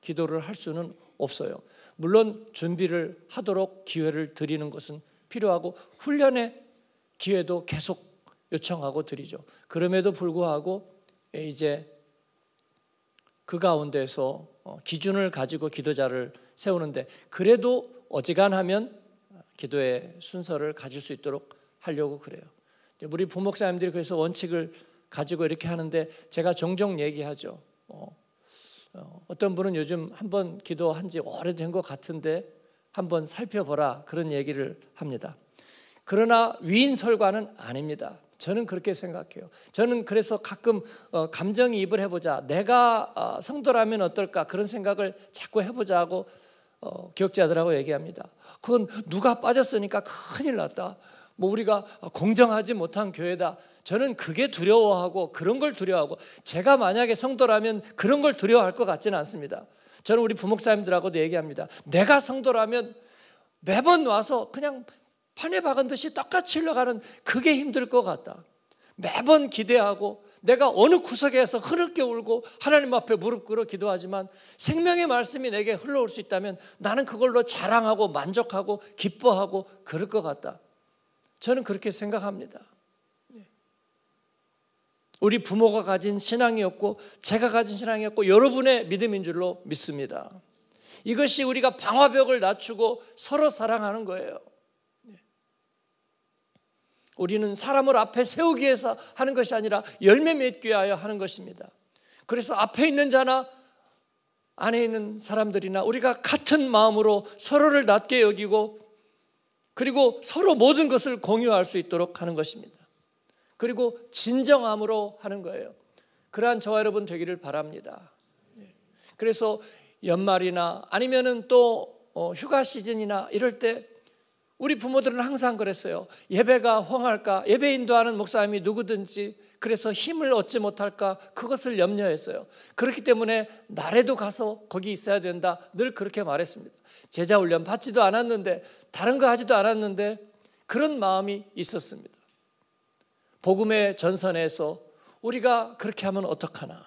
기도를 할 수는 없어요. 물론 준비를 하도록 기회를 드리는 것은 필요하고 훈련의 기회도 계속 요청하고 드리죠. 그럼에도 불구하고 이제 그 가운데서 기준을 가지고 기도자를 세우는데 그래도 어지간하면 기도의 순서를 가질 수 있도록 하려고 그래요. 우리 부목사님들이 그래서 원칙을 가지고 이렇게 하는데 제가 종종 얘기하죠. 어떤 분은 요즘 한번 기도한 지 오래된 것 같은데 한번 살펴보라, 그런 얘기를 합니다. 그러나 위인설과는 아닙니다. 저는 그렇게 생각해요. 저는 그래서 가끔 감정이입을 해보자, 내가 성도라면 어떨까, 그런 생각을 자꾸 해보자 하고 기억자들하고 얘기합니다. 그건 누가 빠졌으니까 큰일 났다, 뭐 우리가 공정하지 못한 교회다. 저는 그게 두려워하고 그런 걸 두려워하고, 제가 만약에 성도라면 그런 걸 두려워할 것 같지는 않습니다. 저는 우리 부목사님들하고도 얘기합니다. 내가 성도라면 매번 와서 그냥 판에 박은 듯이 똑같이 흘러가는 그게 힘들 것 같다. 매번 기대하고 내가 어느 구석에서 흐느껴 울고 하나님 앞에 무릎 꿇어 기도하지만 생명의 말씀이 내게 흘러올 수 있다면 나는 그걸로 자랑하고 만족하고 기뻐하고 그럴 것 같다. 저는 그렇게 생각합니다. 우리 부모가 가진 신앙이었고 제가 가진 신앙이었고 여러분의 믿음인 줄로 믿습니다. 이것이 우리가 방화벽을 낮추고 서로 사랑하는 거예요. 우리는 사람을 앞에 세우기 위해서 하는 것이 아니라 열매 맺기 위하여 하는 것입니다. 그래서 앞에 있는 자나 안에 있는 사람들이나 우리가 같은 마음으로 서로를 낮게 여기고 그리고 서로 모든 것을 공유할 수 있도록 하는 것입니다. 그리고 진정함으로 하는 거예요. 그러한 저와 여러분 되기를 바랍니다. 그래서 연말이나 아니면은 또 휴가 시즌이나 이럴 때 우리 부모들은 항상 그랬어요. 예배가 황할까, 예배 인도하는 목사님이 누구든지 그래서 힘을 얻지 못할까, 그것을 염려했어요. 그렇기 때문에 날에도 가서 거기 있어야 된다, 늘 그렇게 말했습니다. 제자 훈련 받지도 않았는데, 다른 거 하지도 않았는데 그런 마음이 있었습니다. 복음의 전선에서 우리가 그렇게 하면 어떡하나.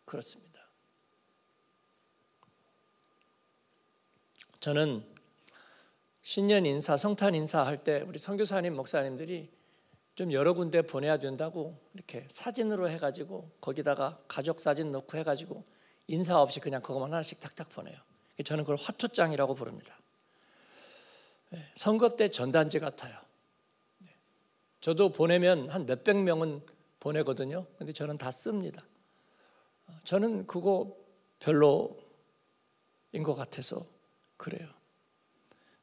그렇습니다. 저는 신년 인사, 성탄 인사할 때 우리 선교사님, 목사님들이 좀 여러 군데 보내야 된다고 이렇게 사진으로 해가지고 거기다가 가족 사진 넣고 해가지고 인사 없이 그냥 그것만 하나씩 탁탁 보내요. 저는 그걸 화투장이라고 부릅니다. 선거 때 전단지 같아요. 저도 보내면 한 몇백 명은 보내거든요. 근데 저는 다 씁니다. 저는 그거 별로인 것 같아서 그래요.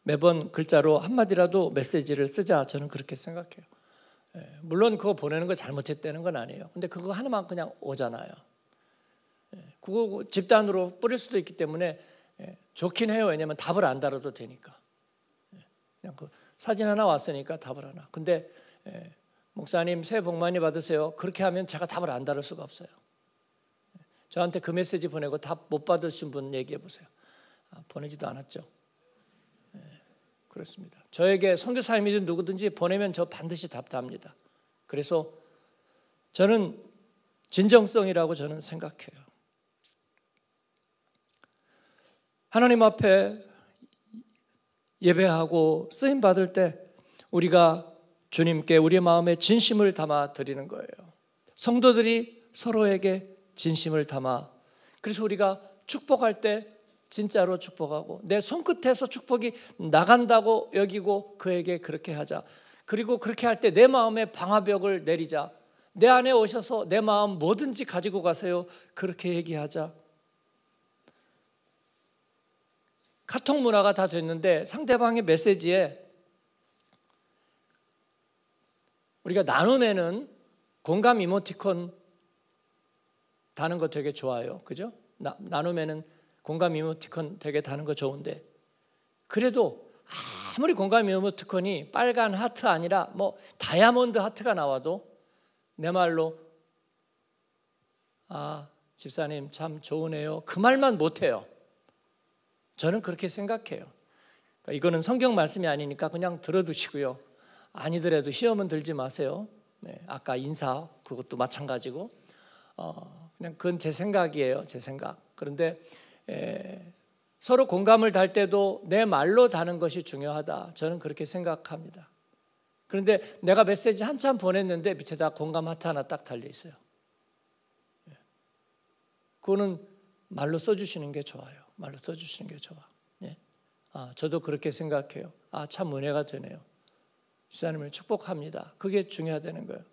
매번 글자로 한마디라도 메시지를 쓰자, 저는 그렇게 생각해요. 물론 그거 보내는 거 잘못했다는 건 아니에요. 근데 그거 하나만 그냥 오잖아요. 그거 집단으로 뿌릴 수도 있기 때문에 좋긴 해요. 왜냐하면 답을 안 달아도 되니까. 그냥 그 사진 하나 왔으니까 답을 하나. 근데 목사님 새해 복 많이 받으세요. 그렇게 하면 제가 답을 안 달을 수가 없어요. 저한테 그 메시지 보내고 답 못 받으신 분 얘기해 보세요. 보내지도 않았죠. 그렇습니다. 저에게 선교사님이든 누구든지 보내면 저 반드시 답답합니다. 그래서 저는 진정성이라고 저는 생각해요. 하나님 앞에 예배하고 쓰임 받을 때 우리가 주님께 우리의 마음에 진심을 담아 드리는 거예요. 성도들이 서로에게 진심을 담아, 그래서 우리가 축복할 때 진짜로 축복하고 내 손끝에서 축복이 나간다고 여기고 그에게 그렇게 하자. 그리고 그렇게 할 때 내 마음에 방화벽을 내리자. 내 안에 오셔서 내 마음 뭐든지 가지고 가세요. 그렇게 얘기하자. 카톡 문화가 다 됐는데 상대방의 메시지에 우리가 나눔에는 공감 이모티콘 다는 거 되게 좋아요. 그죠? 나눔에는 공감 이모티콘 되게 다는 거 좋은데, 그래도 아무리 공감 이모티콘이 빨간 하트 아니라 뭐 다이아몬드 하트가 나와도 내 말로 집사님 참 좋으네요, 그 말만 못해요. 저는 그렇게 생각해요. 그러니까 이거는 성경 말씀이 아니니까 그냥 들어두시고요. 아니더라도 시험은 들지 마세요. 아까 인사 그것도 마찬가지고 그냥 그건 제 생각이에요. 제 생각. 그런데 서로 공감을 달 때도 내 말로 다는 것이 중요하다. 저는 그렇게 생각합니다. 그런데 내가 메시지 한참 보냈는데 밑에다 공감 하트 하나 딱 달려 있어요. 그거는 말로 써주시는 게 좋아요. 말로 써주시는 게 좋아. 저도 그렇게 생각해요. 참 은혜가 되네요. 집사님을 축복합니다. 그게 중요하다는 거예요.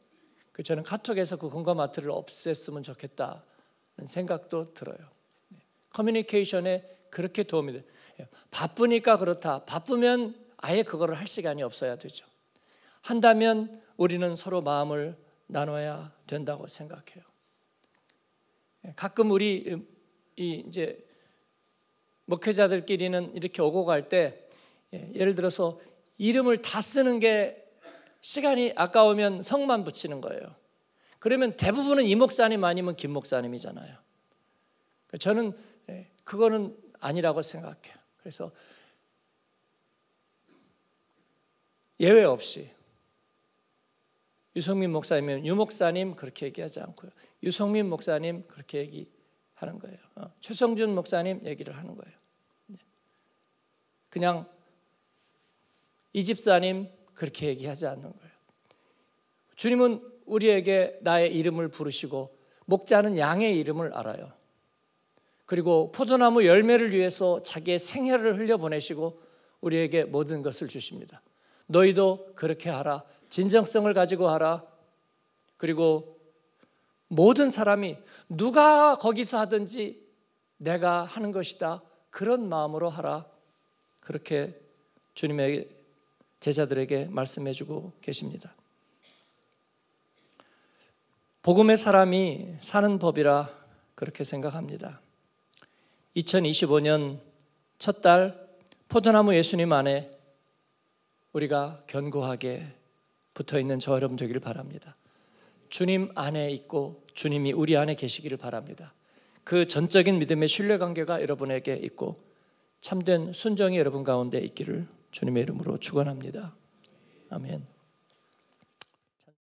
저는 카톡에서 그 공감아트를 없앴으면 좋겠다는 생각도 들어요. 커뮤니케이션에 그렇게 도움이 돼요. 바쁘니까 그렇다. 바쁘면 아예 그거를 할 시간이 없어야 되죠. 한다면 우리는 서로 마음을 나눠야 된다고 생각해요. 가끔 우리 이제 목회자들끼리는 이렇게 오고 갈 때 예를 들어서 이름을 다 쓰는 게 시간이 아까우면 성만 붙이는 거예요. 그러면 대부분은 이 목사님 아니면 김 목사님이잖아요. 저는 그거는 아니라고 생각해요. 그래서 예외 없이 유성민 목사님은 유 목사님 그렇게 얘기하지 않고요. 유성민 목사님 그렇게 얘기하는 거예요. 최성준 목사님 얘기를 하는 거예요. 그냥 이 집사님 그렇게 얘기하지 않는 거예요. 주님은 우리에게 나의 이름을 부르시고 목자는 양의 이름을 알아요. 그리고 포도나무 열매를 위해서 자기의 생혈을 흘려보내시고 우리에게 모든 것을 주십니다. 너희도 그렇게 하라. 진정성을 가지고 하라. 그리고 모든 사람이 누가 거기서 하든지 내가 하는 것이다. 그런 마음으로 하라. 그렇게 주님의 제자들에게 말씀해주고 계십니다. 복음의 사람이 사는 법이라 그렇게 생각합니다. 2025년 첫 달 포도나무 예수님 안에 우리가 견고하게 붙어있는 저 여러분 되기를 바랍니다. 주님 안에 있고 주님이 우리 안에 계시기를 바랍니다. 그 전적인 믿음의 신뢰관계가 여러분에게 있고 참된 순종이 여러분 가운데 있기를 주님의 이름으로 축원합니다. 아멘.